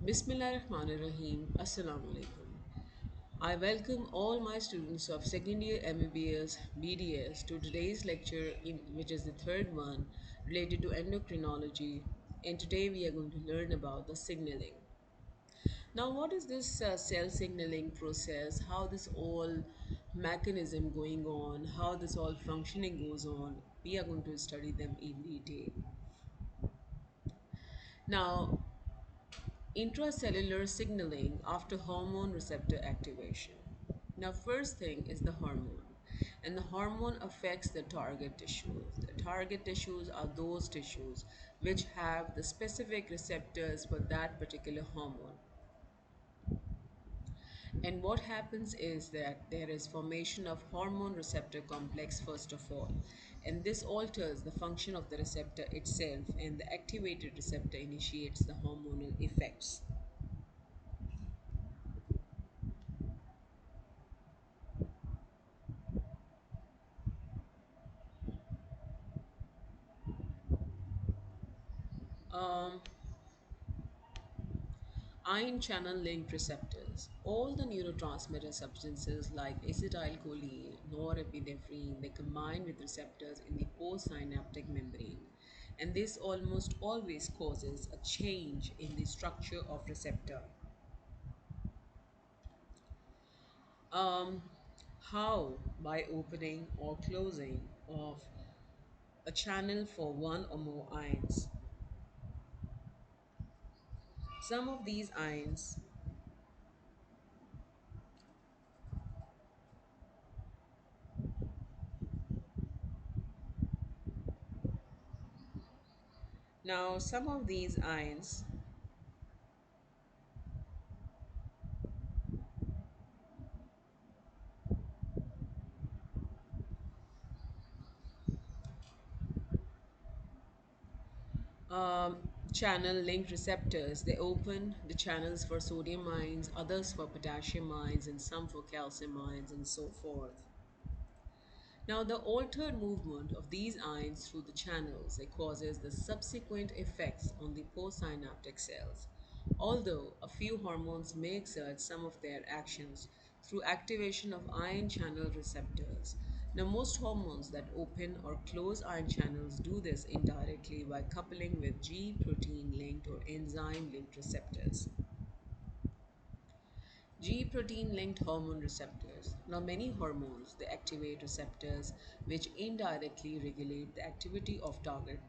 Bismillahirrahmanirrahim. Assalamu alaikum. I welcome all my students of second year MBBS BDS to today's lecture, which is the third one related to endocrinology. And today we are going to learn about the signaling. Now, what is this cell signaling process? How this all mechanism going on? How this all functioning goes on? We are going to study them in detail. Now, intracellular signaling after hormone receptor activation. Now, first thing is the hormone, and the hormone affects the target tissues. The target tissues are those tissues which have the specific receptors for that particular hormone. And what happens is that there is formation of hormone receptor complex first of all, and this alters the function of the receptor itself, and the activated receptor initiates the hormonal effects. Um, Ion channel linked receptors. All the neurotransmitter substances like acetylcholine, norepinephrine, they combine with receptors in the postsynaptic membrane. And this almost always causes a change in the structure of receptor. Um, how? By opening or closing of a channel for one or more ions. Some of these ions Now, some of these ions um, channel linked receptors. They open the channels for sodium ions, others for potassium ions, and some for calcium ions, and so forth. Now, the altered movement of these ions through the channels it causes the subsequent effects on the postsynaptic cells. Although a few hormones may exert some of their actions through activation of ion channel receptors. Now, most hormones that open or close ion channels do this indirectly by coupling with G protein linked or enzyme linked receptors. G protein linked hormone receptors. Now, many hormones they activate receptors which indirectly regulate the activity of target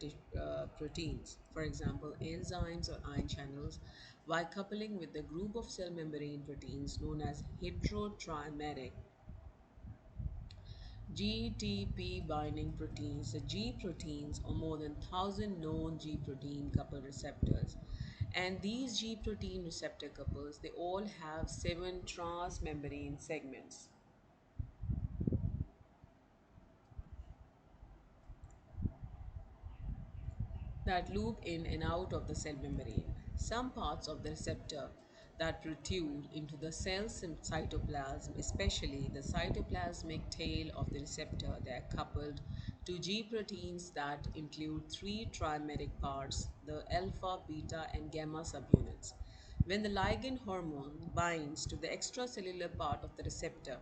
proteins, for example, enzymes or ion channels, by coupling with the group of cell membrane proteins known as heterotrimeric GTP binding proteins. The G proteins are more than 1,000 known G protein couple receptors. And these G protein receptor couples, they all have 7 transmembrane segments that loop in and out of the cell membrane. Some parts of the receptor that protrude into the cell's cytoplasm, especially the cytoplasmic tail of the receptor, they are coupled to G proteins that include 3 trimeric parts, the alpha, beta, and gamma subunits. When the ligand hormone binds to the extracellular part of the receptor,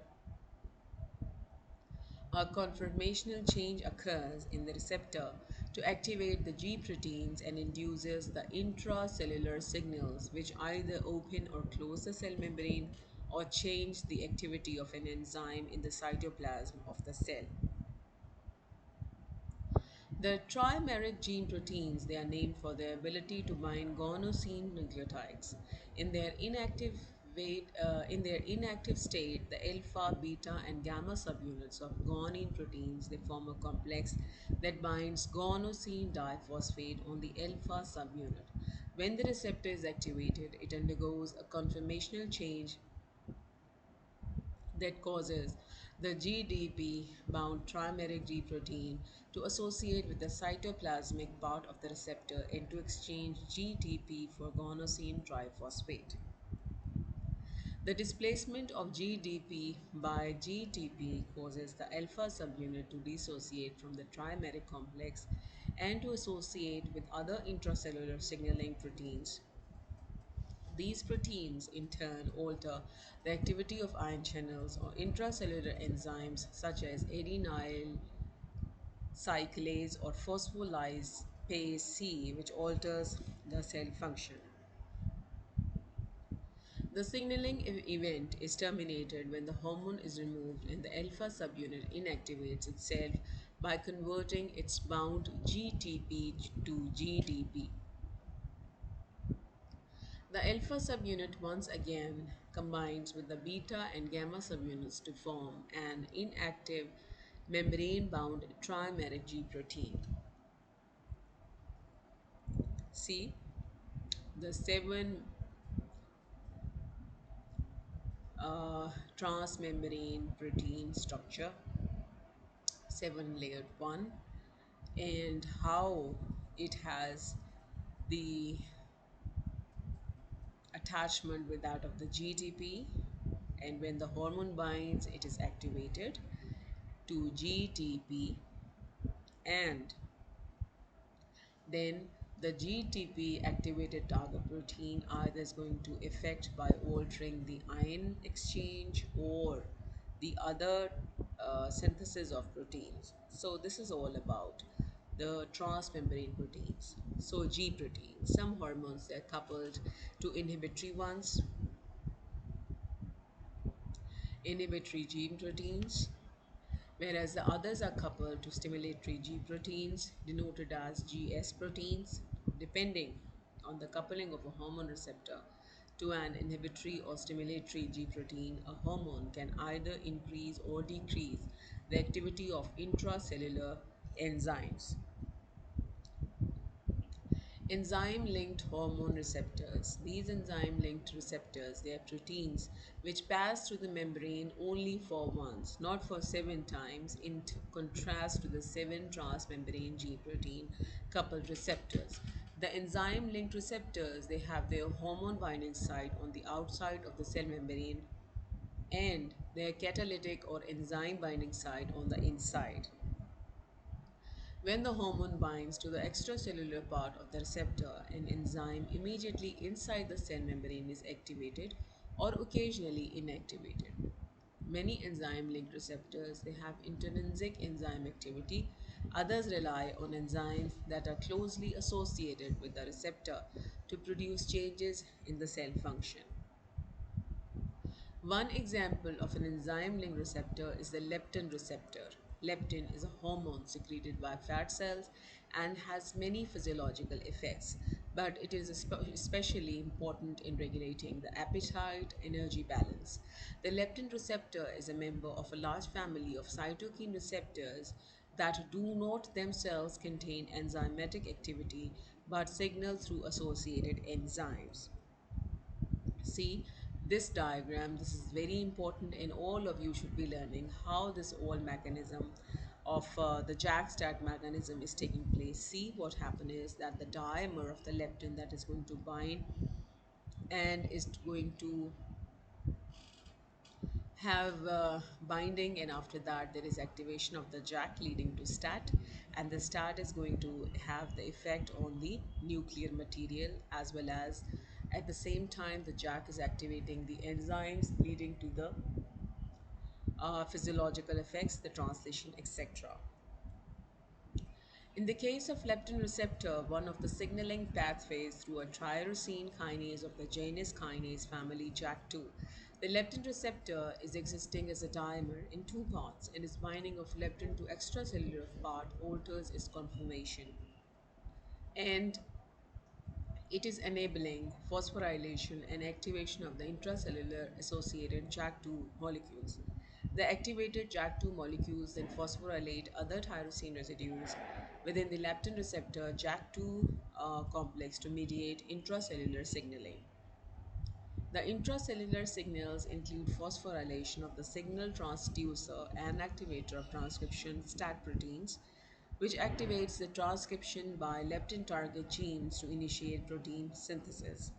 a conformational change occurs in the receptor to activate the G proteins and induces the intracellular signals which either open or close the cell membrane or change the activity of an enzyme in the cytoplasm of the cell. The trimeric gene proteins, they are named for their ability to bind guanosine nucleotides. In their inactive state, the alpha, beta, and gamma subunits of guanine proteins, they form a complex that binds guanosine diphosphate on the alpha subunit. When the receptor is activated, it undergoes a conformational change that causes the GDP bound trimeric G protein to associate with the cytoplasmic part of the receptor and to exchange GTP for guanosine triphosphate. The displacement of GDP by GTP causes the alpha subunit to dissociate from the trimeric complex and to associate with other intracellular signaling proteins These proteins, in turn, alter the activity of ion channels or intracellular enzymes such as adenyl cyclase or phospholipase C, which alters the cell function. The signaling event is terminated when the hormone is removed and the alpha subunit inactivates itself by converting its bound GTP to GDP. The alpha subunit once again combines with the beta and gamma subunits to form an inactive membrane bound trimeric G protein. See the seven transmembrane protein structure, seven layered one, and how it has the attachment with that of the GTP, and when the hormone binds, it is activated to GTP, and then the GTP activated target protein either is going to affect by altering the ion exchange or the other synthesis of proteins. So this is all about the transmembrane proteins. So G proteins, some hormones they're coupled to inhibitory G proteins, whereas the others are coupled to stimulatory G proteins, denoted as GS proteins, depending on the coupling of a hormone receptor to an inhibitory or stimulatory G protein. A hormone can either increase or decrease the activity of intracellular enzymes. Enzyme-linked hormone receptors. These enzyme-linked receptors, they are proteins which pass through the membrane only for once, not for 7 times, in contrast to the 7 transmembrane G protein coupled receptors. The enzyme-linked receptors, they have their hormone binding site on the outside of the cell membrane and their catalytic or enzyme binding site on the inside. When the hormone binds to the extracellular part of the receptor, an enzyme immediately inside the cell membrane is activated or occasionally inactivated. Many enzyme-linked receptors they have intrinsic enzyme activity. Others rely on enzymes that are closely associated with the receptor to produce changes in the cell function. One example of an enzyme-linked receptor is the leptin receptor. Leptin is a hormone secreted by fat cells and has many physiological effects, but it is especially important in regulating the appetite energy balance. The leptin receptor is a member of a large family of cytokine receptors that do not themselves contain enzymatic activity but signal through associated enzymes. See this diagram, this is very important and all of you should be learning how this whole mechanism of the jack-stat mechanism is taking place. See what happened is that the dimer of the leptin that is going to bind and is going to have binding, and after that there is activation of the jack leading to stat, and the stat is going to have the effect on the nuclear material, as well as at the same time the jack is activating the enzymes leading to the physiological effects, the translation, etc. In the case of leptin receptor, one of the signaling pathways through a tyrosine kinase of the Janus kinase family JAK2, the leptin receptor is existing as a dimer in two parts, and its binding of leptin to extracellular part alters its conformation. And it is enabling phosphorylation and activation of the intracellular associated JAK2 molecules. The activated JAK2 molecules then phosphorylate other tyrosine residues within the leptin receptor JAK2 complex to mediate intracellular signaling. The intracellular signals include phosphorylation of the signal transducer and activator of transcription STAT proteins, which activates the transcription by leptin target genes to initiate protein synthesis.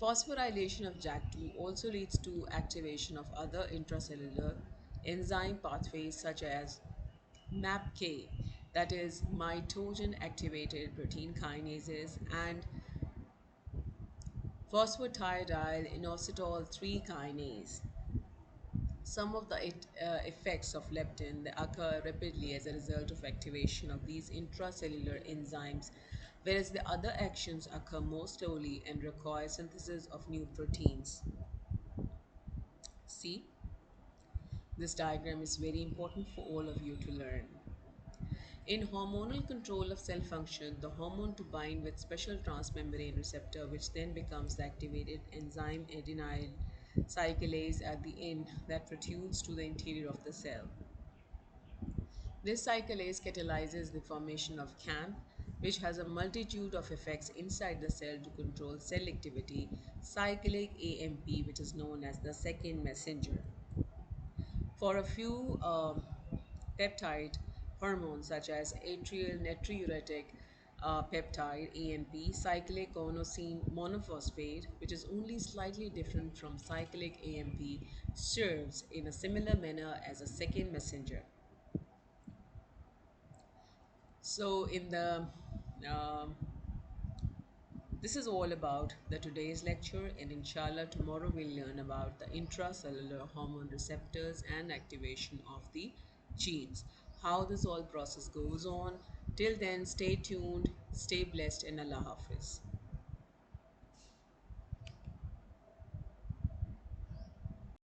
Phosphorylation of JAK2 also leads to activation of other intracellular enzyme pathways such as MAPK, that is mitogen activated protein kinases, and phosphatidyl inositol 3 kinase. Some of the effects of leptin they occur rapidly as a result of activation of these intracellular enzymes, whereas the other actions occur more slowly and require synthesis of new proteins. See, this diagram is very important for all of you to learn. In hormonal control of cell function, the hormone to bind with special transmembrane receptor, which then becomes the activated enzyme adenyl cyclase at the end that protrudes to the interior of the cell. This cyclase catalyzes the formation of CAMP, which has a multitude of effects inside the cell to control cell activity, cyclic AMP, which is known as the second messenger. For a few peptide hormones such as atrial natriuretic peptide AMP, cyclic guanosine monophosphate, which is only slightly different from cyclic AMP, serves in a similar manner as a second messenger. So, in the this is all about the today's lecture, and inshallah tomorrow we'll learn about the intracellular hormone receptors and activation of the genes. How this whole process goes on. Till then, stay tuned, stay blessed, and Allah Hafiz.